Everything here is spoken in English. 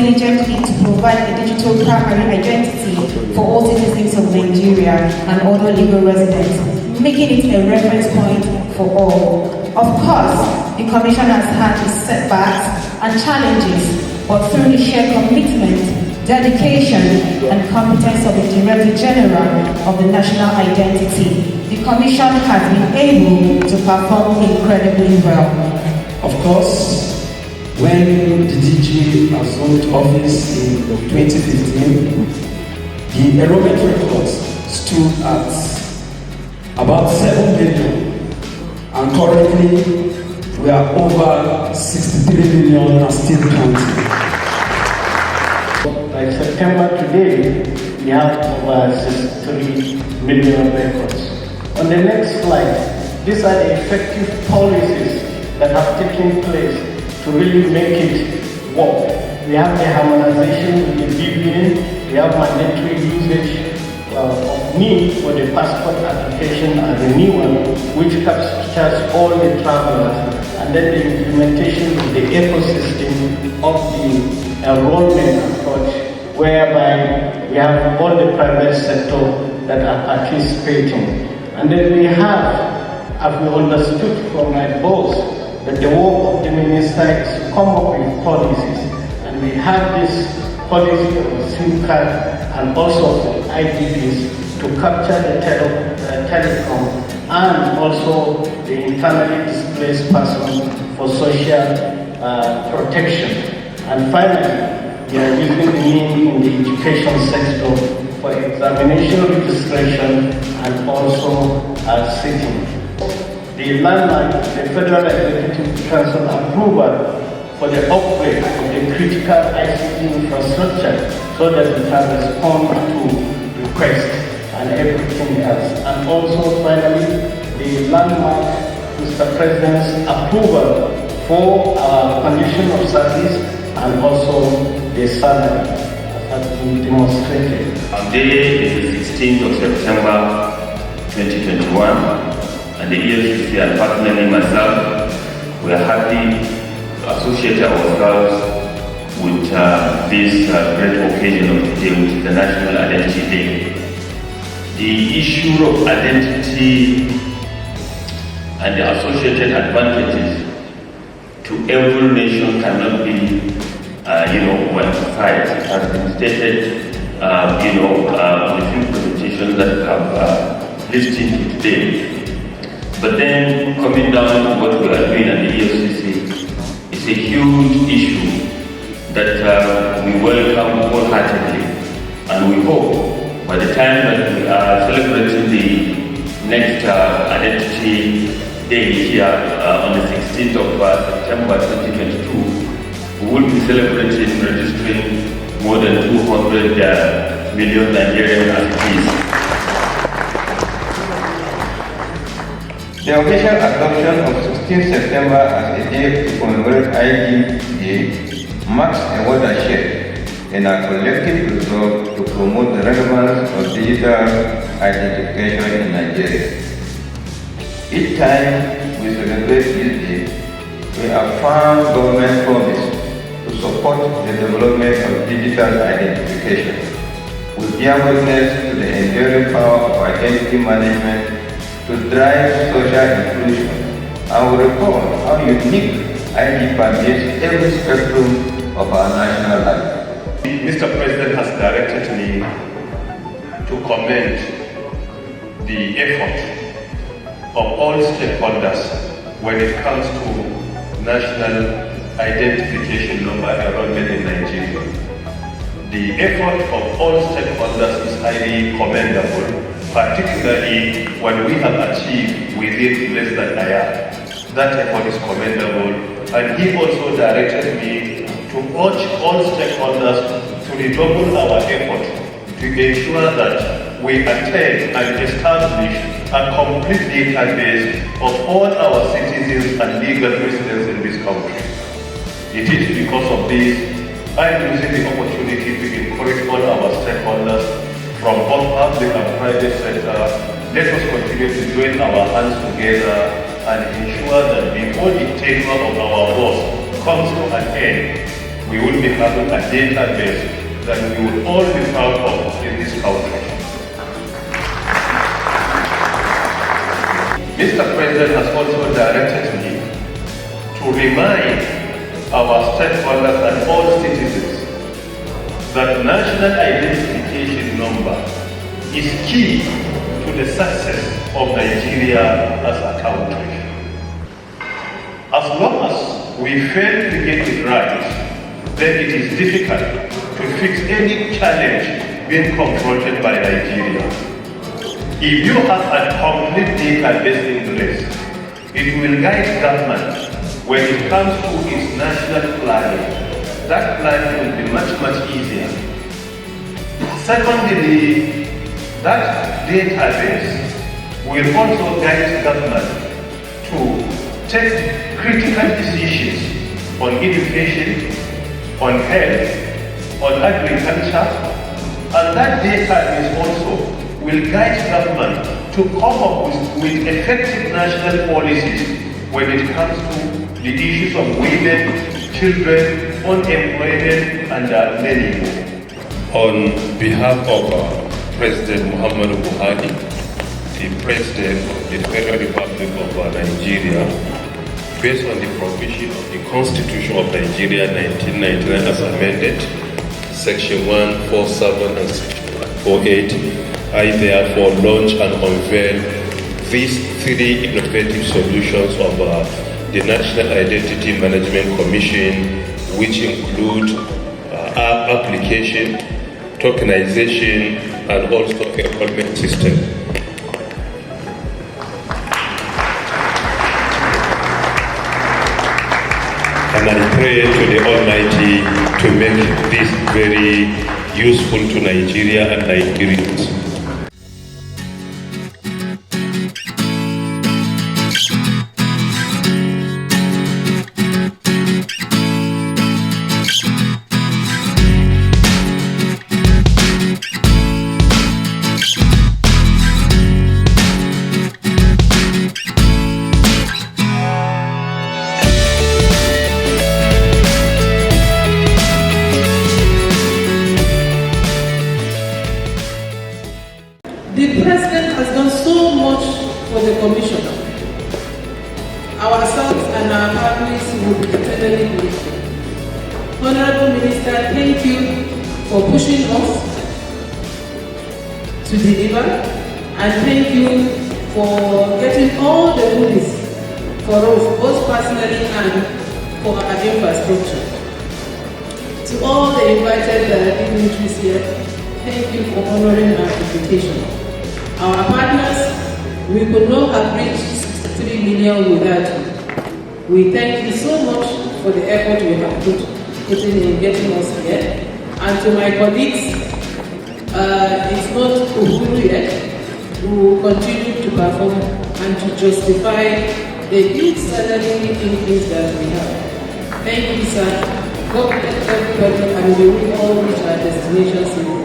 diligently to provide a digital primary identity for all citizens of Nigeria and other legal residents, making it a reference point for all. Of course, the Commission has had its setbacks and challenges, but through the sheer commitment, dedication and competence of the Director General of the National Identity, the Commission has been able to perform incredibly well. Of course, when the DG assumed office in 2015, the enrollment records stood at about 7 million, and currently we are over 63 million and still counting. By September today, we have over 63 million records. On the next slide, these are the effective policies that have taken place to really make it work. We have the harmonization with the BVN, we have mandatory usage of NIN for the passport application and renewal, which captures all the travelers, and then the implementation of the ecosystem of the enrollment approach, whereby we have all the private sector that are participating. And then we have, as we understood from my boss, that the work of the minister is to come up with policies. And we have this policy of SIM card and also for IDPs to capture the telecom and also the internally displaced person for social protection. And finally, we are using the NIN in the education sector for examination registration and also sitting. The landmark, the Federal Executive Council approval for the upgrade of the critical ICT infrastructure so that we can respond to requests and everything else. And also finally, the landmark, Mr. President's approval for our condition of service and also the salary as has been demonstrated. Today is the 16th of September 2021, and the EFCC and personally myself, we are happy to associate ourselves with this great occasion of today, which is the National Identity Day. The issue of identity and the associated advantages to every nation cannot be quantified. It has been stated, in the few presentations that have listened to today. But then, coming down to what we are doing at the EFCC, it's a huge issue that we welcome wholeheartedly, and we hope by the time that we are celebrating the next Identity Day here on the 16th of September 2022, we will be celebrating registering more than 200 million Nigerian IDPs. The official adoption of 16 September as a day to commemorate ID Day marks a watershed in our collective resolve to promote the relevance of digital identification in Nigeria. Each time we celebrate this day, we affirm government promise to support the development of digital identification. We bear witness to the enduring power of identity management to drive social inclusion, and we recall how unique ID permeates every spectrum of our national life. Mr. President has directed me to commend the effort of all stakeholders when it comes to national identification number enrollment in Nigeria. The effort of all stakeholders is highly commendable, particularly when we have achieved within less than a year. That effort is commendable, and he also directed me to urge all stakeholders to redouble our effort to ensure that we attain and establish a complete database of all our citizens and legal residents in this country. It is because of this I'm using the opportunity to encourage all our stakeholders from both public and private sector. Let us continue to join our hands together and ensure that before the tenure of our boss comes to an end, we will be having a database that we will all be proud of in this country. Mr. President has also directed me to remind our stakeholders and all citizens that national identification number is key to the success of Nigeria as a country. As long as we fail to get it right, then it is difficult to fix any challenge being confronted by Nigeria. If you have a complete database in place, it will guide government when it comes to its national planning. That planning will be much easier. Secondly, that database will also guide government to take critical decisions on education, on health, on agriculture, and that database also will guide government to come up with effective national policies when it comes to the issues of women, children, unemployment, and many more. On behalf of President Muhammadu Buhari, the President of the Federal Republic of Nigeria, based on the provision of the Constitution of Nigeria 1999 as amended, Section 147 and Section 148, I therefore launch and unveil these three innovative solutions of the National Identity Management Commission, which include app application, tokenization, and also enrollment system. And I pray to the Almighty to make this very useful to Nigeria and Nigerians. The President has done so much for the Commission. Ourselves and our families will be eternally grateful. Honorable Minister, thank you for pushing us to deliver, and thank you for getting all the goodies for us, both personally and for our infrastructure. To all the invited dignitaries here, thank you for honoring our invitation. Our partners, we could not have reached 63 million without you. We thank you so much for the effort you have put in getting us here. And to my colleagues, it's not Uhuru yet. We will continue to perform and to justify the huge salary increase that we have. Thank you, sir. God bless everybody, and we will all reach our destinations.